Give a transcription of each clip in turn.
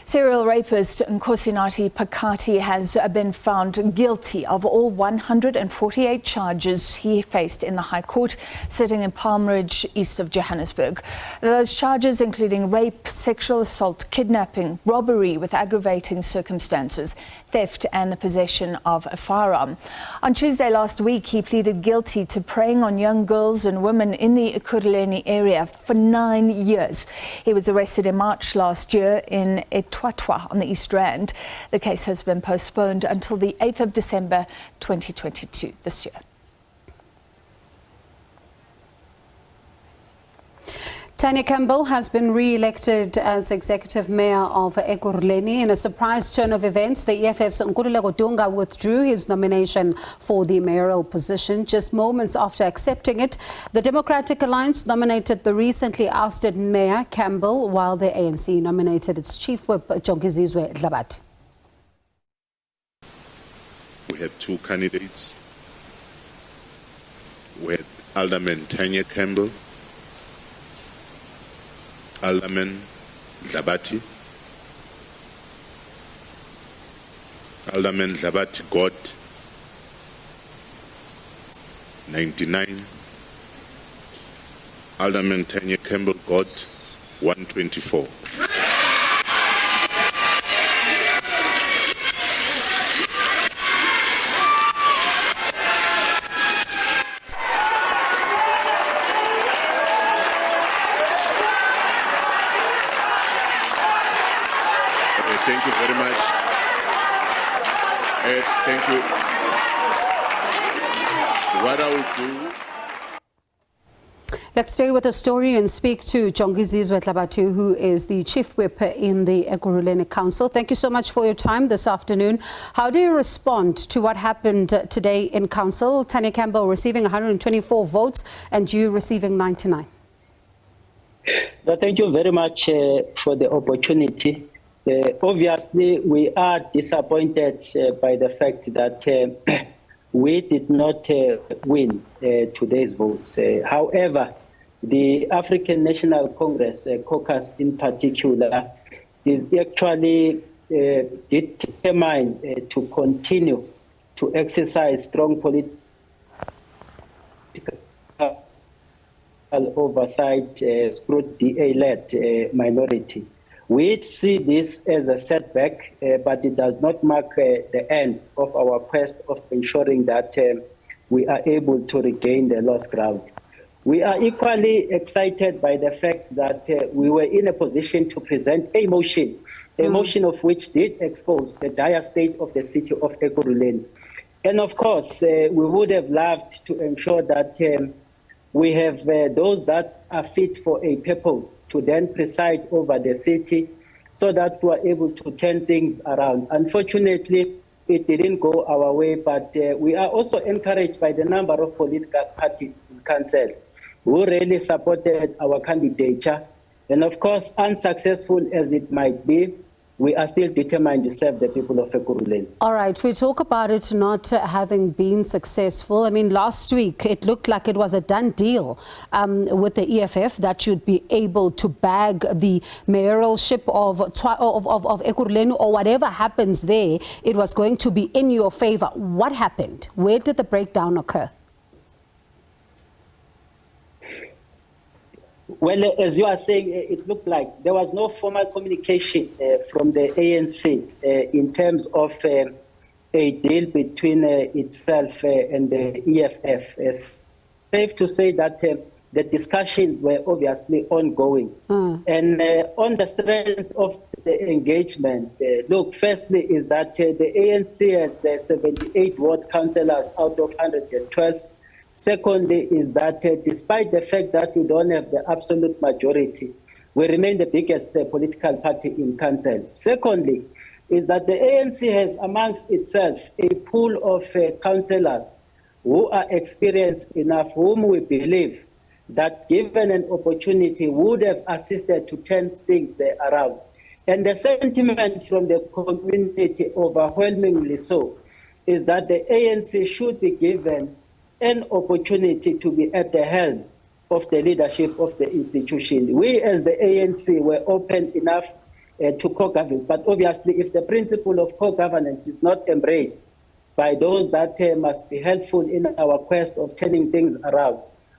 Serial rapist Nkosinati Phakathi has been found guilty of all 148 charges he faced in the High Court sitting in Palm Ridge, east of Johannesburg. Those charges including rape, sexual assault, kidnapping, robbery with aggravating circumstances, theft and the possession of a firearm. On Tuesday last week, he pleaded guilty to preying on young girls and women in the Ekurhuleni area for 9 years. He was arrested in March last year in Etwatwa on the East Rand. The case has been postponed until the 8th of December 2022 this year. Tania Campbell has been re-elected as Executive Mayor of Ekurhuleni. In a surprise turn of events, the EFF's Nkululeko Dunga withdrew his nomination for the mayoral position. Just moments after accepting it, the Democratic Alliance nominated the recently ousted Mayor Campbell, while the ANC nominated its Chief Whip Jongizizwe Dlabathi. We had two candidates. We had Alderman Tania Campbell, Alderman Dlabathi. Alderman Dlabathi got 99. Alderman Tania Campbell got 124. Thank you very much. Thank you. What I will do... Let's stay with the story and speak to Jongizizwe Dlabathi, who is the Chief Whip in the Ekurhuleni Council. Thank you so much for your time this afternoon. How do you respond to what happened today in Council? Tania Campbell receiving 124 votes and you receiving 99. Thank you very much for the opportunity. Obviously, we are disappointed by the fact that we did not win today's votes. However, the African National Congress caucus in particular is actually determined to continue to exercise strong political oversight through DA-led minority. We see this as a setback, but it does not mark the end of our quest of ensuring that we are able to regain the lost ground. We are equally excited by the fact that we were in a position to present a motion of which did expose the dire state of the city of Ekurhuleni. And of course, we would have loved to ensure that we have those that are fit for a purpose to then preside over the city so that we are able to turn things around. Unfortunately, it didn't go our way, but we are also encouraged by the number of political parties in council who really supported our candidature. And of course, unsuccessful as it might be, we are still determined to serve the people of Ekurhuleni. All right, we talk about it not having been successful. I mean, last week it looked like it was a done deal with the EFF that you'd be able to bag the mayoralship of Ekurhuleni, or whatever happens there, it was going to be in your favor. What happened? Where did the breakdown occur? Well, as you are saying, it looked like there was no formal communication from the ANC in terms of a deal between itself and the EFF. It's safe to say that the discussions were obviously ongoing. And on the strength of the engagement, look, firstly is that the ANC has 78 ward councillors out of 112. Secondly is that despite the fact that we don't have the absolute majority, we remain the biggest political party in council. Secondly is that the ANC has amongst itself a pool of councillors who are experienced enough, whom we believe that given an opportunity would have assisted to turn things around. And the sentiment from the community, overwhelmingly so, is that the ANC should be given an opportunity to be at the helm of the leadership of the institution. We as the ANC were open enough to co-governance. But obviously, if the principle of co-governance is not embraced by those that must be helpful in our quest of turning things around,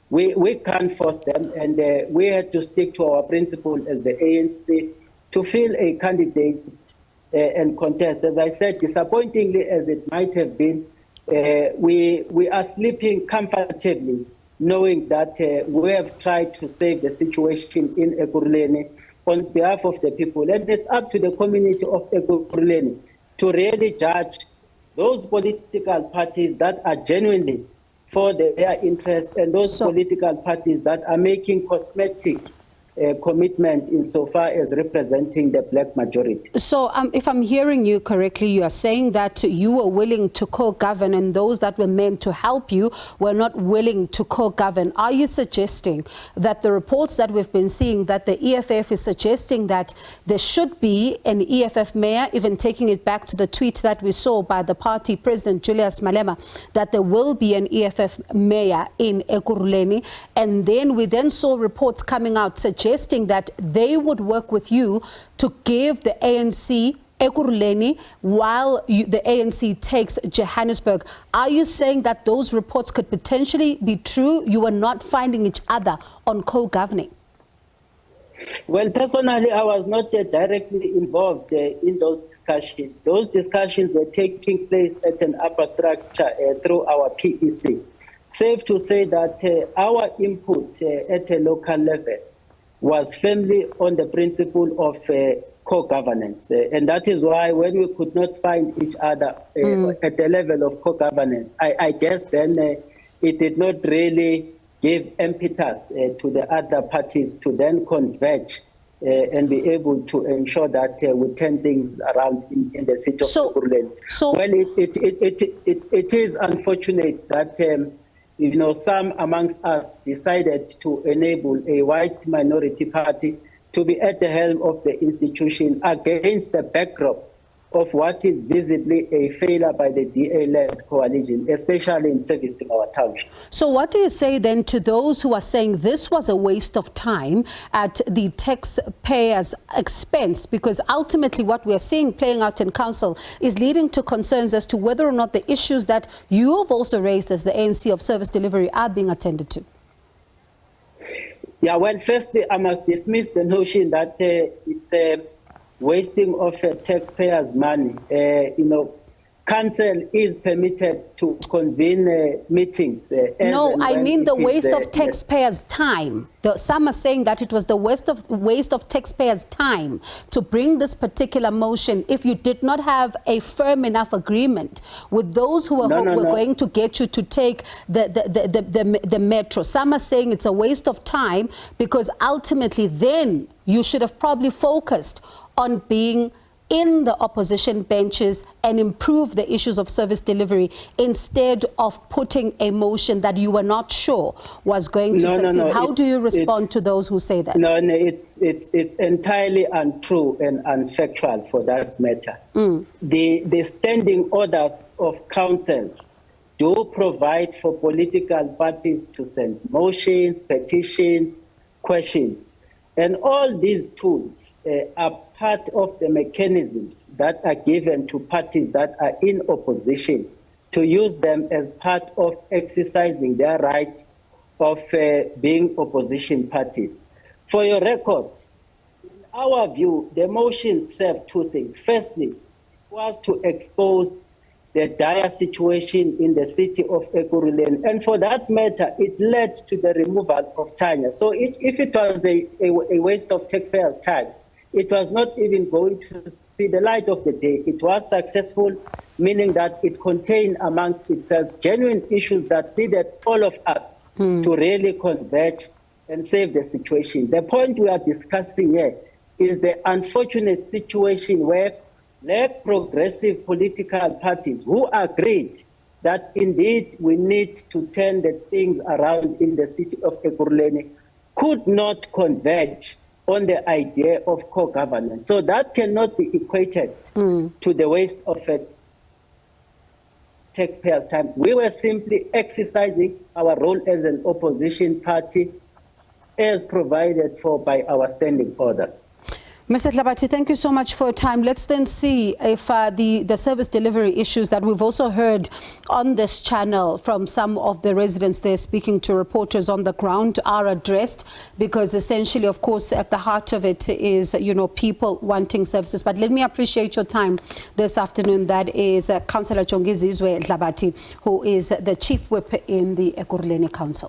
we can't force them, and we had to stick to our principle as the ANC to field a candidate and contest. As I said, disappointingly as it might have been, we are sleeping comfortably, knowing that we have tried to save the situation in Ekurhuleni on behalf of the people. And it's up to the community of Ekurhuleni to really judge those political parties that are genuinely for their interest and those political parties that are making cosmetic commitment insofar as representing the black majority. So if I'm hearing you correctly, you are saying that you were willing to co-govern and those that were meant to help you were not willing to co-govern. Are you suggesting that the reports that we've been seeing, that the EFF is suggesting that there should be an EFF mayor, even taking it back to the tweet that we saw by the party president Julius Malema, that there will be an EFF mayor in Ekurhuleni, and then we then saw reports coming out suggesting that they would work with you to give the ANC Ekurhuleni while the ANC takes Johannesburg. Are you saying that those reports could potentially be true? You are not finding each other on co-governing? Well, personally, I was not directly involved in those discussions. Those discussions were taking place at an upper structure through our PEC. Safe to say that our input at a local level was firmly on the principle of co-governance. And that is why when we could not find each other at the level of co-governance, I guess then it did not really give impetus to the other parties to then converge and be able to ensure that we turn things around in the city of Ekurhuleni. Well, it is unfortunate that some amongst us decided to enable a white minority party to be at the helm of the institution against the backdrop of what is visibly a failure by the DA-led coalition, especially in servicing our townships. So what do you say then to those who are saying this was a waste of time at the taxpayers' expense? Because ultimately what we are seeing playing out in council is leading to concerns as to whether or not the issues that you have also raised as the ANC of service delivery are being attended to. Yeah, well, firstly, I must dismiss the notion that it's a wasting of taxpayers' money. Council is permitted to convene meetings. No, I mean the waste of taxpayers' time. Some are saying that it was the waste of taxpayers' time to bring this particular motion if you did not have a firm enough agreement with those who were going to get you to take the metro. Some are saying it's a waste of time because ultimately then you should have probably focused on being in the opposition benches and improve the issues of service delivery instead of putting a motion that you were not sure was going to succeed. How do you respond to those who say that? No, it's entirely untrue and unfactual for that matter. The standing orders of councils do provide for political parties to send motions, petitions, questions. And all these tools are part of the mechanisms that are given to parties that are in opposition to use them as part of exercising their right of being opposition parties. For your record, in our view, the motion served two things. Firstly, was to expose the dire situation in the city of Ekurhuleni. And for that matter, it led to the removal of Tania. So if it was a waste of taxpayers' time, it was not even going to see the light of the day. It was successful, meaning that it contained amongst itself genuine issues that needed all of us to really converge and save the situation. The point we are discussing here is the unfortunate situation where black progressive political parties who agreed that indeed we need to turn the things around in the city of Ekurhuleni could not converge on the idea of co-governance. So that cannot be equated to the waste of taxpayers' time. We were simply exercising our role as an opposition party as provided for by our standing orders. Mr. Dlabathi, thank you so much for your time. Let's then see if the service delivery issues that we've also heard on this channel from some of the residents there speaking to reporters on the ground are addressed, because essentially, of course, at the heart of it is, people wanting services. But let me appreciate your time this afternoon. That is Councillor Jongizizwe Dlabathi, who is the Chief Whip in the Ekurhuleni Council.